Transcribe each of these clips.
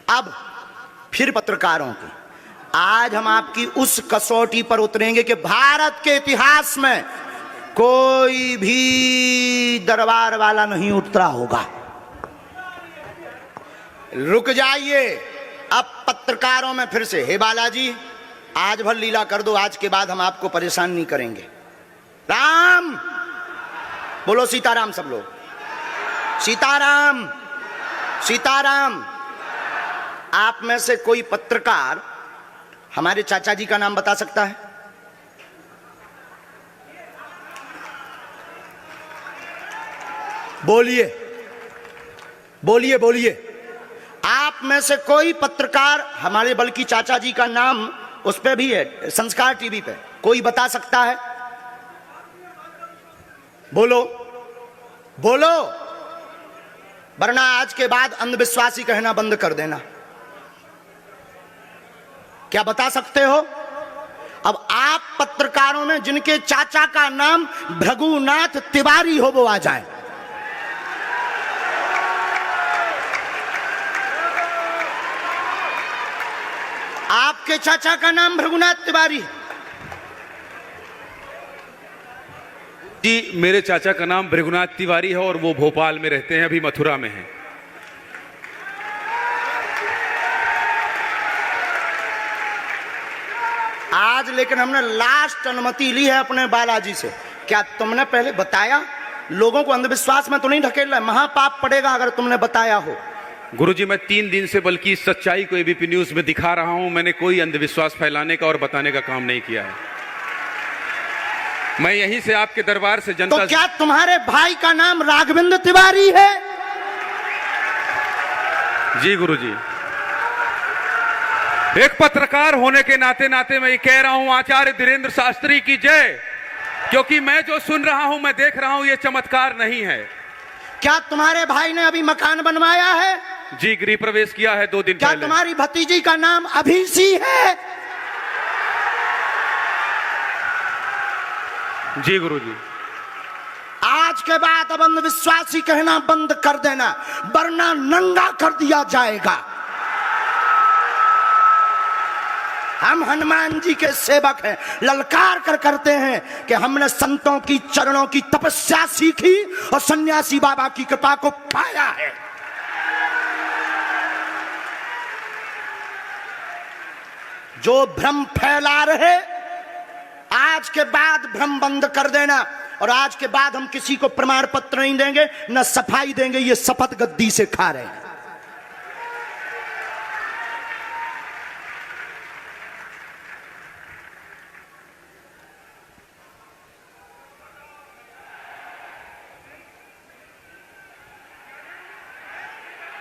अब फिर पत्रकारों की, आज हम आपकी उस कसौटी पर उतरेंगे कि भारत के इतिहास में कोई भी दरबार वाला नहीं उतरा होगा। रुक जाइए, अब पत्रकारों में फिर से, हे बालाजी आज भर लीला कर दो, आज के बाद हम आपको परेशान नहीं करेंगे। राम बोलो, सीताराम सब लोग, सीताराम सीताराम। आप में से कोई पत्रकार हमारे चाचा जी का नाम बता सकता है? बोलिए बोलिए बोलिए। आप में से कोई पत्रकार हमारे बल्कि चाचा जी का नाम उस पे भी है, संस्कार टीवी पे, कोई बता सकता है? बोलो बोलो, वरना आज के बाद अंधविश्वासी कहना बंद कर देना। क्या बता सकते हो? अब आप पत्रकारों में जिनके चाचा का नाम भृगुनाथ तिवारी हो वो आ जाए। आपके चाचा का नाम भृगुनाथ तिवारी? जी, मेरे चाचा का नाम भृगुनाथ तिवारी है और वो भोपाल में रहते हैं, अभी मथुरा में हैं। आज लेकिन हमने लास्ट अनुमति ली है अपने बालाजी से। क्या तुमने पहले बताया? लोगों को अंधविश्वास में तो नहीं ढकेल रहा, महापाप पड़ेगा अगर तुमने बताया हो। गुरुजी, मैं 3 दिन से बल्कि इस सच्चाई को एबीपी न्यूज में दिखा रहा हूं। मैंने कोई अंधविश्वास फैलाने का और बताने का काम नहीं किया है। मैं यहीं से आपके दरबार से जनता। तो क्या तुम्हारे भाई का नाम राघवेंद्र तिवारी है? जी गुरुजी, एक पत्रकार होने के नाते नाते मैं ये कह रहा हूं, आचार्य धीरेन्द्र शास्त्री की जय। क्योंकि मैं जो सुन रहा हूं, मैं देख रहा हूं, ये चमत्कार नहीं है। क्या तुम्हारे भाई ने अभी मकान बनवाया है? जी, गृह प्रवेश किया है 2 दिन क्या पहले। तुम्हारी भतीजी का नाम अभिषी है? जी गुरुजी। आज के बाद अब अंधविश्वासी कहना बंद कर देना, वरना नंगा कर दिया जाएगा। हम हनुमान जी के सेवक हैं, ललकार कर करते हैं कि हमने संतों की चरणों की तपस्या सीखी और सन्यासी बाबा की कृपा को पाया है। जो भ्रम फैला रहे, आज के बाद भ्रम बंद कर देना। और आज के बाद हम किसी को प्रमाण पत्र नहीं देंगे, न सफाई देंगे, ये शपथ गद्दी से खा रहे हैं।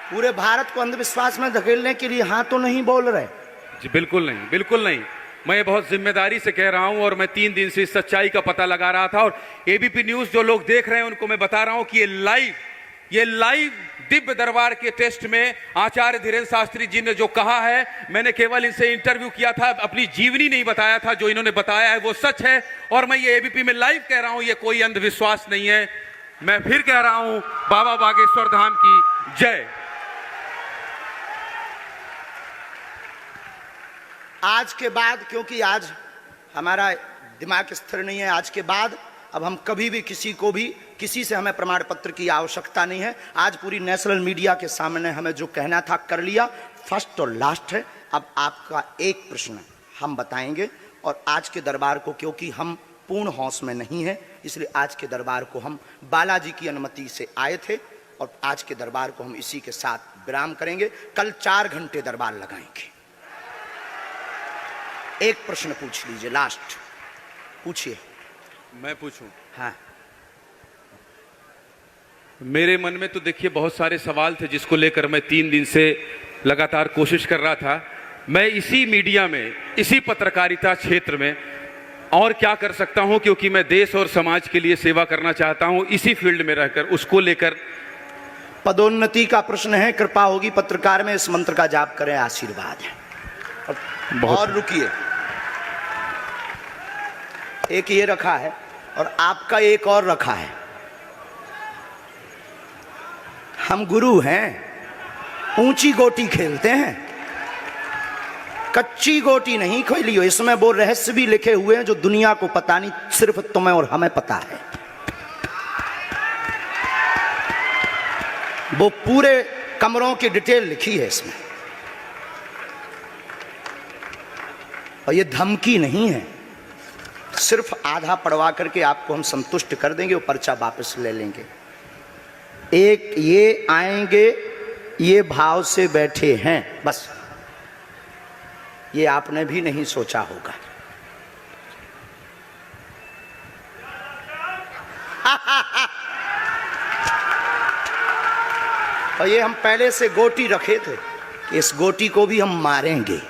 पूरे भारत को अंधविश्वास में धकेलने के लिए हाँ तो नहीं बोल रहे? जी बिल्कुल नहीं, बिल्कुल नहीं। मैं बहुत जिम्मेदारी से कह रहा हूं और मैं 3 दिन से इस सच्चाई का पता लगा रहा था। और एबीपी न्यूज जो लोग देख रहे हैं उनको मैं बता रहा हूं कि ये लाइव दिव्य दरबार के टेस्ट में आचार्य धीरेन्द्र शास्त्री जी ने जो कहा है, मैंने केवल इनसे इंटरव्यू किया था, अपनी जीवनी नहीं बताया था। जो इन्होंने बताया है वो सच है और मैं ये एबीपी में लाइव कह रहा हूं, ये कोई अंधविश्वास नहीं है। मैं फिर कह रहा हूं, बाबा बागेश्वर धाम की जय। आज के बाद, क्योंकि आज हमारा दिमाग स्थिर नहीं है, आज के बाद अब हम कभी भी किसी से हमें प्रमाण पत्र की आवश्यकता नहीं है। आज पूरी नेशनल मीडिया के सामने हमें जो कहना था कर लिया, फर्स्ट और लास्ट है। अब आपका एक प्रश्न हम बताएंगे और आज के दरबार को, क्योंकि हम पूर्ण होश में नहीं है, इसलिए आज के दरबार को हम बालाजी की अनुमति से आए थे और आज के दरबार को हम इसी के साथ विराम करेंगे। कल 4 घंटे दरबार लगाएंगे। एक प्रश्न पूछ लीजिए, लास्ट पूछिए। मैं पूछूं? हाँ। मेरे मन में तो देखिए बहुत सारे सवाल थे जिसको लेकर मैं 3 दिन से लगातार कोशिश कर रहा था। मैं इसी मीडिया में, इसी पत्रकारिता क्षेत्र में और क्या कर सकता हूं, क्योंकि मैं देश और समाज के लिए सेवा करना चाहता हूं इसी फील्ड में रहकर। उसको लेकर पदोन्नति का प्रश्न है, कृपा होगी पत्रकार में, इस मंत्र का जाप करें, आशीर्वाद है। और रुकिए, एक ये रखा है और आपका एक और रखा है। हम गुरु हैं, ऊंची गोटी खेलते हैं, कच्ची गोटी नहीं खेली हो। इसमें वो रहस्य भी लिखे हुए हैं जो दुनिया को पता नहीं, सिर्फ तुम्हें और हमें पता है। वो पूरे कमरों की डिटेल लिखी है इसमें, और ये धमकी नहीं है। सिर्फ आधा पढ़वा करके आपको हम संतुष्ट कर देंगे, वो पर्चा वापस ले लेंगे। एक ये आएंगे, ये भाव से बैठे हैं, बस ये आपने भी नहीं सोचा होगा। और ये हम पहले से गोटी रखे थे कि इस गोटी को भी हम मारेंगे।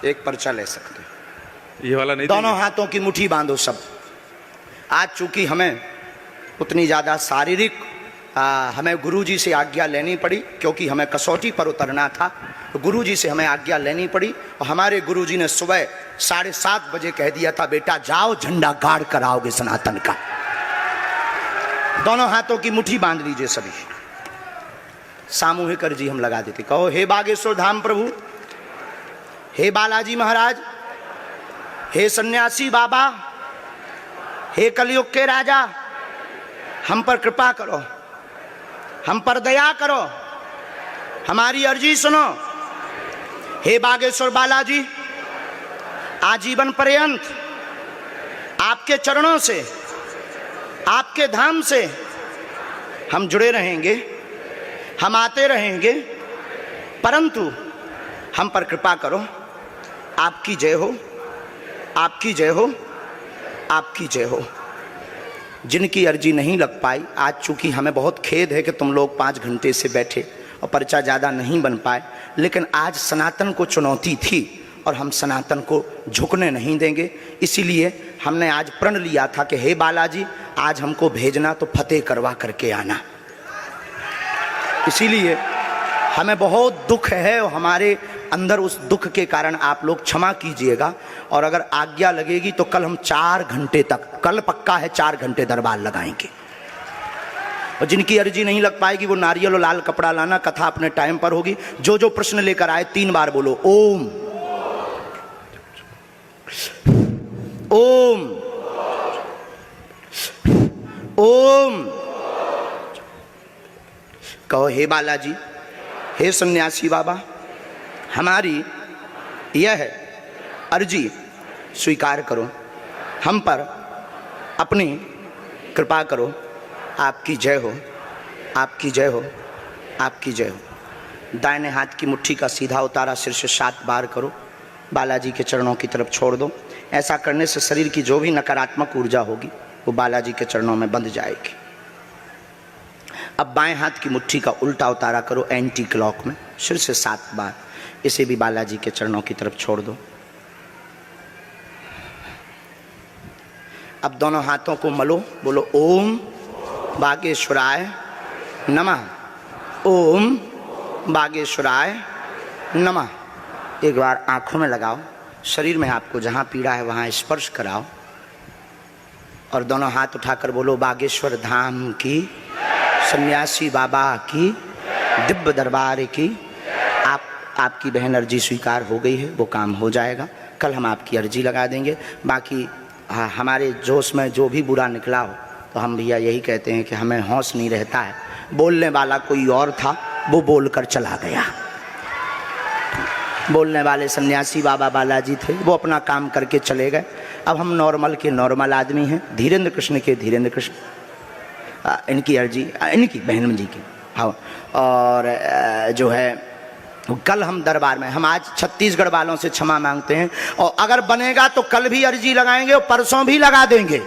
एक पर्चा ले सकते हैं, ये वाला नहीं दोनों देंगे? हाथों की मुट्ठी बांधो सब। आज चूंकि हमें उतनी ज़्यादा शारीरिक हमें गुरुजी से आज्ञा लेनी पड़ी, क्योंकि हमें कसौटी पर उतरना था, तो गुरुजी से हमें आज्ञा लेनी पड़ी। और हमारे गुरुजी ने सुबह 7:30 बजे कह दिया था, बेटा जाओ झंडा गाड़ कर आओगे सनातन का। दोनों हाथों की मुट्ठी बांध लीजिए सभी। सामूहिक अर्जी हम लगा देते। कहो, हे बागेश्वर धाम प्रभु, हे बालाजी महाराज, हे सन्यासी बाबा, हे कलयुग के राजा, हम पर कृपा करो, हम पर दया करो, हमारी अर्जी सुनो। हे बागेश्वर बालाजी, आजीवन पर्यंत आपके चरणों से, आपके धाम से हम जुड़े रहेंगे, हम आते रहेंगे, परंतु हम पर कृपा करो। आपकी जय हो, आपकी जय हो, आपकी जय हो। जिनकी अर्जी नहीं लग पाई, आज चूंकि हमें बहुत खेद है कि तुम लोग 5 घंटे से बैठे और पर्चा ज़्यादा नहीं बन पाए, लेकिन आज सनातन को चुनौती थी और हम सनातन को झुकने नहीं देंगे। इसीलिए हमने आज प्रण लिया था कि हे बालाजी, आज हमको भेजना तो फतेह करवा करके आना। इसीलिए हमें बहुत दुख है और हमारे अंदर उस दुख के कारण आप लोग क्षमा कीजिएगा। और अगर आज्ञा लगेगी तो कल हम 4 घंटे तक, कल पक्का है 4 घंटे दरबार लगाएंगे। और जिनकी अर्जी नहीं लग पाएगी वो नारियल और लाल कपड़ा लाना, कथा अपने टाइम पर होगी। जो जो प्रश्न लेकर आए 3 बार बोलो ओम ओम ओम। कहो, हे बालाजी, हे सन्यासी बाबा, हमारी यह अर्जी स्वीकार करो, हम पर अपनी कृपा करो। आपकी जय हो, आपकी जय हो, आपकी जय हो। दाहिने हाथ की मुट्ठी का सीधा उतारा सिर से 7 बार करो, बालाजी के चरणों की तरफ छोड़ दो। ऐसा करने से शरीर की जो भी नकारात्मक ऊर्जा होगी वो बालाजी के चरणों में बंध जाएगी। अब बाएं हाथ की मुट्ठी का उल्टा उतारा करो एंटी क्लॉक में, सिर से 7 बार। इसे भी बालाजी के चरणों की तरफ छोड़ दो। अब दोनों हाथों को मलो, बोलो ओम बागेश्वराय नमः, ओम बागेश्वराय नमः। एक बार आंखों में लगाओ, शरीर में आपको जहाँ पीड़ा है वहाँ स्पर्श कराओ और दोनों हाथ उठाकर बोलो बागेश्वर धाम की, सन्यासी बाबा की, दिव्य दरबार की। आपकी बहन अर्जी स्वीकार हो गई है, वो काम हो जाएगा। कल हम आपकी अर्जी लगा देंगे। बाकी हमारे जोश में जो भी बुरा निकला हो तो हम भैया यही कहते हैं कि हमें होश नहीं रहता है। बोलने वाला कोई और था, वो बोलकर चला गया। बोलने वाले सन्यासी बाबा बालाजी थे, वो अपना काम करके चले गए। अब हम नॉर्मल के नॉर्मल आदमी हैं, धीरेन्द्र कृष्ण के धीरेन्द्र कृष्ण। इनकी अर्जी, इनकी बहन जी की, हाँ। और जो है कल हम दरबार में, हम आज छत्तीसगढ़ वालों से क्षमा मांगते हैं और अगर बनेगा तो कल भी अर्जी लगाएंगे और परसों भी लगा देंगे,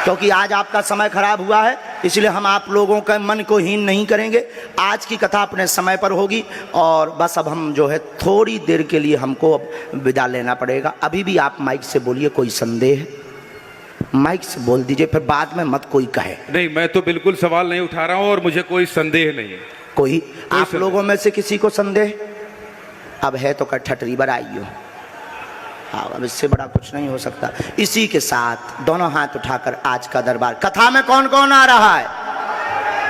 क्योंकि आज आपका समय खराब हुआ है। इसलिए हम आप लोगों के मन को हीन नहीं करेंगे। आज की कथा अपने समय पर होगी और बस अब हम जो है थोड़ी देर के लिए हमको अब विदा लेना पड़ेगा। अभी भी आप माइक से बोलिए, कोई संदेह है माइक से बोल दीजिए, फिर बाद में मत कोई कहे। नहीं, मैं तो बिल्कुल सवाल नहीं उठा रहा हूँ और मुझे कोई संदेह नहीं है। कोई आप लोगों में से किसी को संदेह? अब है तो ठटरी बर आइयो। हाँ, अब इससे बड़ा कुछ नहीं हो सकता। इसी के साथ दोनों हाथ उठाकर आज का दरबार, कथा में कौन कौन आ रहा है?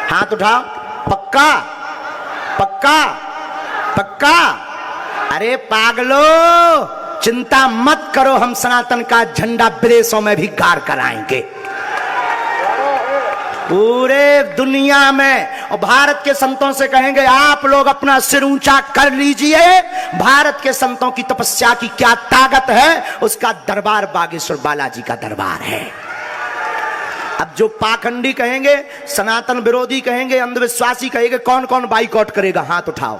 हाथ उठाओ। पक्का पक्का पक्का? अरे पागलो, चिंता मत करो, हम सनातन का झंडा विदेशों में भी गाड़ कर आएंगे, पूरे दुनिया में। और भारत के संतों से कहेंगे आप लोग अपना सिर ऊंचा कर लीजिए, भारत के संतों की तपस्या की क्या ताकत है, उसका दरबार बागेश्वर बालाजी का दरबार है। अब जो पाखंडी कहेंगे, सनातन विरोधी कहेंगे, अंधविश्वासी कहेंगे, कौन कौन बाइकआउट करेगा? हाथ उठाओ।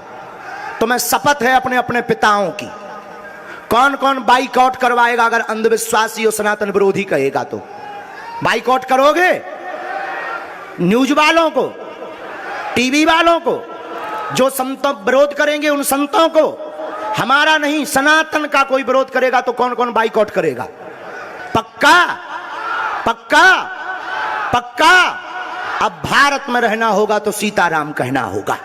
तुम्हें शपथ है अपने अपने पिताओं की, कौन कौन बाइकआउट करवाएगा? अगर अंधविश्वासी और सनातन विरोधी कहेगा तो बाइकआउट करोगे? न्यूज वालों को, टीवी वालों को, जो संतों विरोध करेंगे उन संतों को, हमारा नहीं सनातन का कोई विरोध करेगा तो कौन कौन बाइकआउट करेगा? पक्का पक्का पक्का? अब भारत में रहना होगा तो सीताराम कहना होगा।